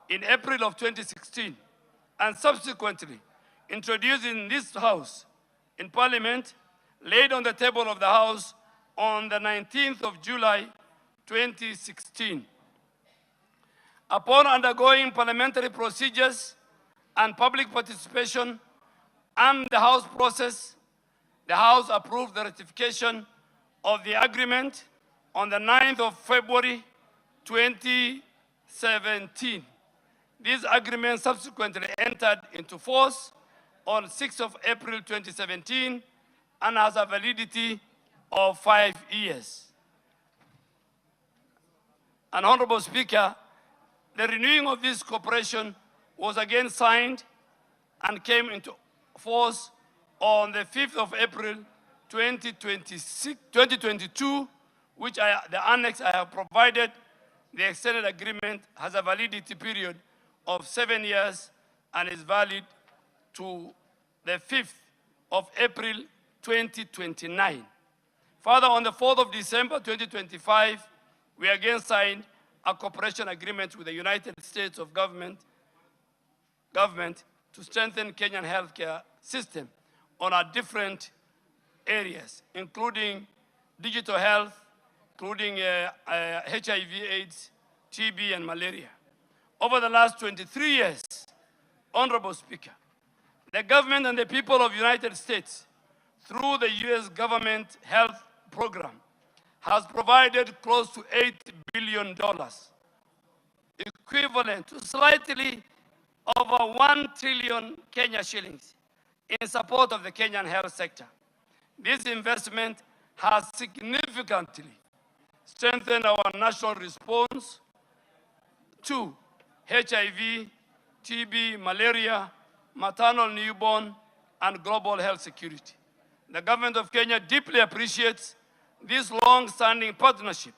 in April of 2016 and subsequently introduced in this House in Parliament, laid on the table of the House on the 19th of July 2016. Upon undergoing parliamentary procedures and public participation and the House process, the House approved the ratification of the agreement on the 9th of February 2017. This agreement subsequently entered into force on 6th of April 2017 and has a validity of 5 years. And Honorable Speaker, the renewing of this cooperation was again signed and came into force on the 5th of April 2022, which the annex I have provided. The extended agreement has a validity period of 7 years and is valid to the 5th of April 2029. Further, on the 4th of December 2025, we again signed a cooperation agreement with the United States of government to strengthen Kenyan healthcare system on our different areas, including digital health, including HIV/AIDS, TB, and malaria. Over the last 23 years, Honorable Speaker, the government and the people of the United States, through the U.S. government health program, has provided close to $8 billion, equivalent to slightly over 1 trillion Kenya shillings in support of the Kenyan health sector. This investment has significantly strengthened our national response to HIV, TB, malaria, maternal newborn, and global health security. The government of Kenya deeply appreciates this long-standing partnership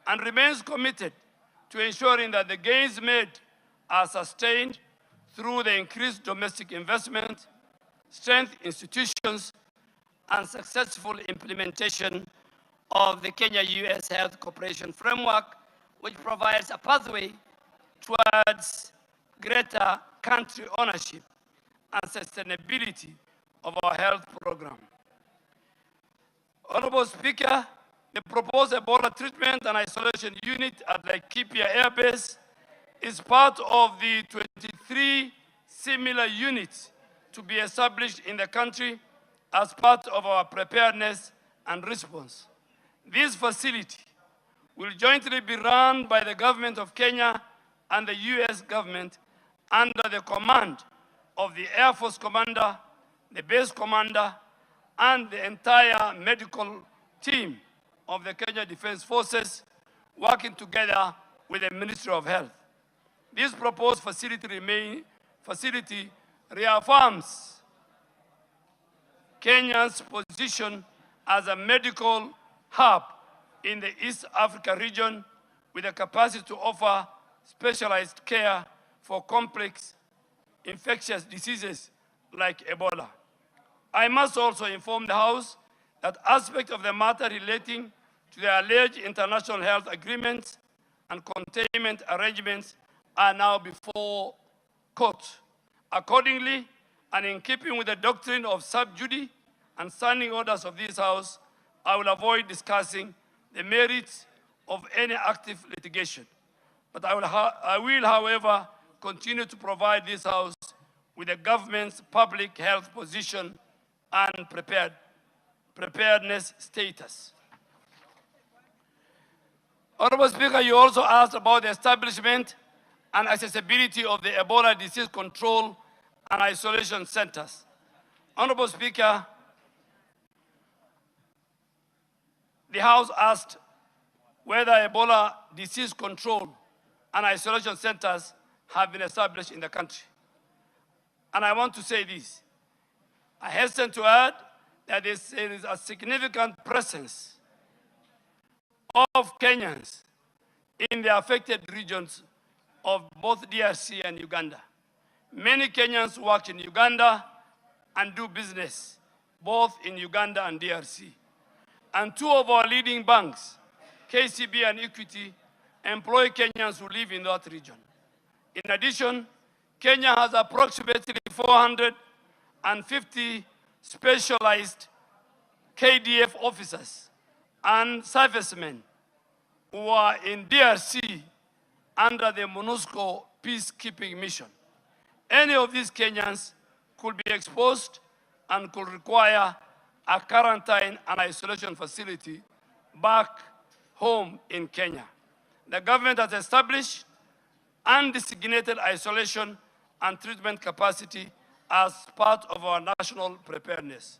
and remains committed to ensuring that the gains made are sustained through the increased domestic investment, strengthened institutions, and successful implementation of the Kenya-US Health Cooperation Framework, which provides a pathway towards greater country ownership and sustainability of our health program. Honorable Speaker, the proposed Ebola treatment and isolation unit at Laikipia Air Base is part of the 23 similar units to be established in the country as part of our preparedness and response. This facility will jointly be run by the government of Kenya and the U.S. government under the command of the Air Force Commander, the base commander, and the entire medical team of the Kenya Defense Forces, working together with the Ministry of Health. This proposed facility reaffirms Kenya's position as a medical hub in the East Africa region with the capacity to offer specialized care for complex infectious diseases like Ebola. I must also inform the House that aspects of the matter relating to the alleged international health agreements and containment arrangements are now before court. Accordingly, and in keeping with the doctrine of sub judice and standing orders of this House, I will avoid discussing the merits of any active litigation. But I will, however, continue to provide this House with the government's public health position and preparedness status. Honorable Speaker, you also asked about the establishment and accessibility of the Ebola disease control and isolation centers. Honorable Speaker, the House asked whether Ebola disease control and isolation centers have been established in the country. And I want to say this. I hasten to add that there is a significant presence of Kenyans in the affected regions of both DRC and Uganda. Many Kenyans work in Uganda and do business both in Uganda and DRC. And two of our leading banks, KCB and Equity, employ Kenyans who live in that region. In addition, Kenya has approximately 450 specialized KDF officers and servicemen who are in DRC under the MONUSCO peacekeeping mission. Any of these Kenyans could be exposed and could require a quarantine and isolation facility back home in Kenya. The government has established undesignated isolation and treatment capacity as part of our national preparedness.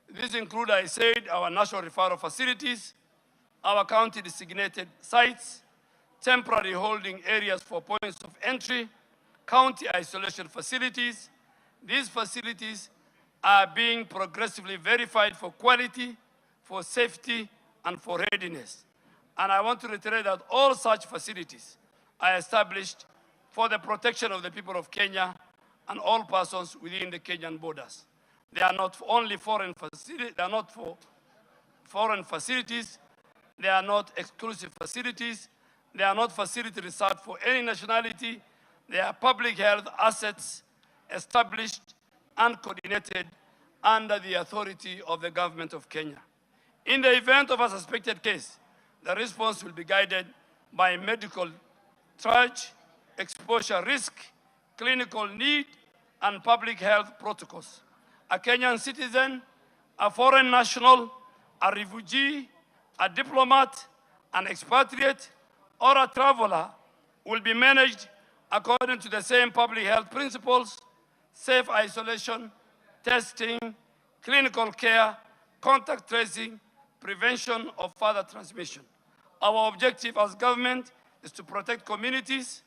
These include, I said, our national referral facilities, our county designated sites, temporary holding areas for points of entry, county isolation facilities. These facilities are being progressively verified for quality, for safety, and for readiness. And I want to reiterate that all such facilities are established for the protection of the people of Kenya and all persons within the Kenyan borders. They are not only foreign facilities, they are not for foreign facilities, they are not exclusive facilities, they are not facilities reserved for any nationality, they are public health assets established and coordinated under the authority of the government of Kenya. In the event of a suspected case, the response will be guided by medical triage, exposure risk, clinical need, and public health protocols. A Kenyan citizen, a foreign national, a refugee, a diplomat, an expatriate, or a traveler will be managed according to the same public health principles: safe isolation, testing, clinical care, contact tracing, prevention of further transmission. Our objective as government is to protect communities,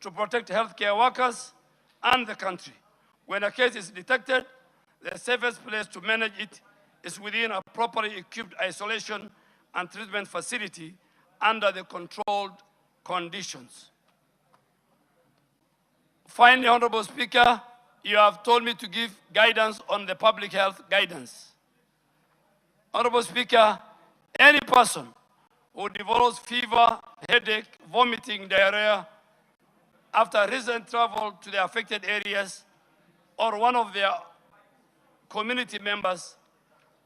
to protect healthcare workers and the country. When a case is detected, the safest place to manage it is within a properly equipped isolation and treatment facility under the controlled conditions. Finally, Honorable Speaker, you have told me to give guidance on the public health guidance. Honorable Speaker, any person who develops fever, headache, vomiting, diarrhea after recent travel to the affected areas or one of their community members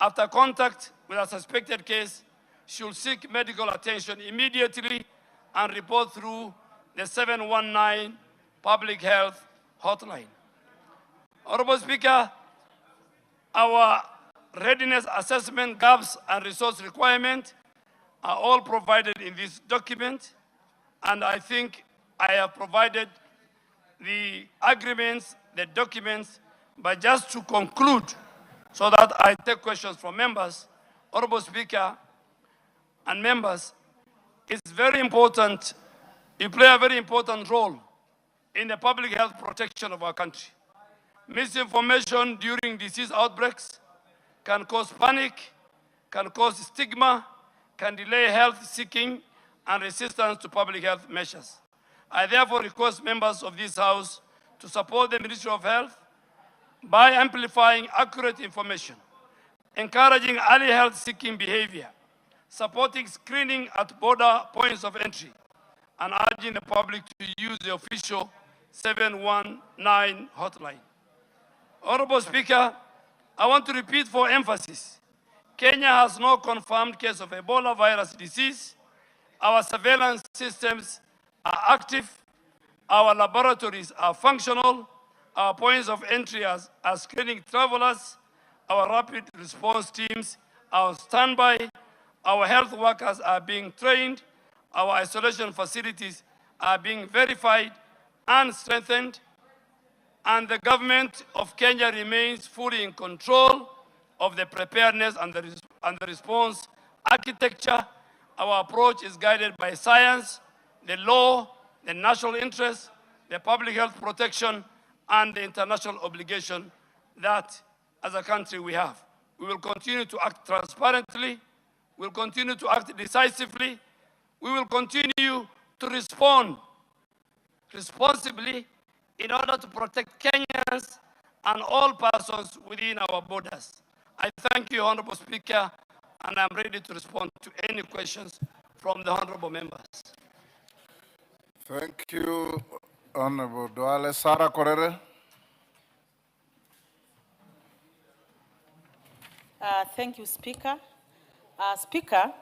after contact with a suspected case should seek medical attention immediately and report through the 719 public health hotline. Honorable Speaker, our readiness assessment gaps and resource requirements are all provided in this document, and I think I have provided the agreements, the documents, but just to conclude so that I take questions from members, Honorable Speaker and members, it's very important, you play a very important role in the public health protection of our country. Misinformation during disease outbreaks can cause panic, can cause stigma, can delay health seeking and resistance to public health measures. I therefore request members of this House to support the Ministry of Health by amplifying accurate information, encouraging early health seeking behavior, supporting screening at border points of entry, and urging the public to use the official 719 hotline. Honorable Speaker, I want to repeat for emphasis, Kenya has no confirmed case of Ebola virus disease. Our surveillance systems are active. Our laboratories are functional. Our points of entry are screening travelers. Our rapid response teams are on standby. Our health workers are being trained. Our isolation facilities are being verified and strengthened. And the government of Kenya remains fully in control of the preparedness and the response architecture. Our approach is guided by science, the law, the national interest, the public health protection, and the international obligation that as a country we have. We will continue to act transparently. We will continue to act decisively. We will continue to respond responsibly in order to protect Kenyans and all persons within our borders. I thank you, Honorable Speaker, and I'm ready to respond to any questions from the honorable members. Thank you, Honorable Duale Sara Korere. Thank you, Speaker. Speaker,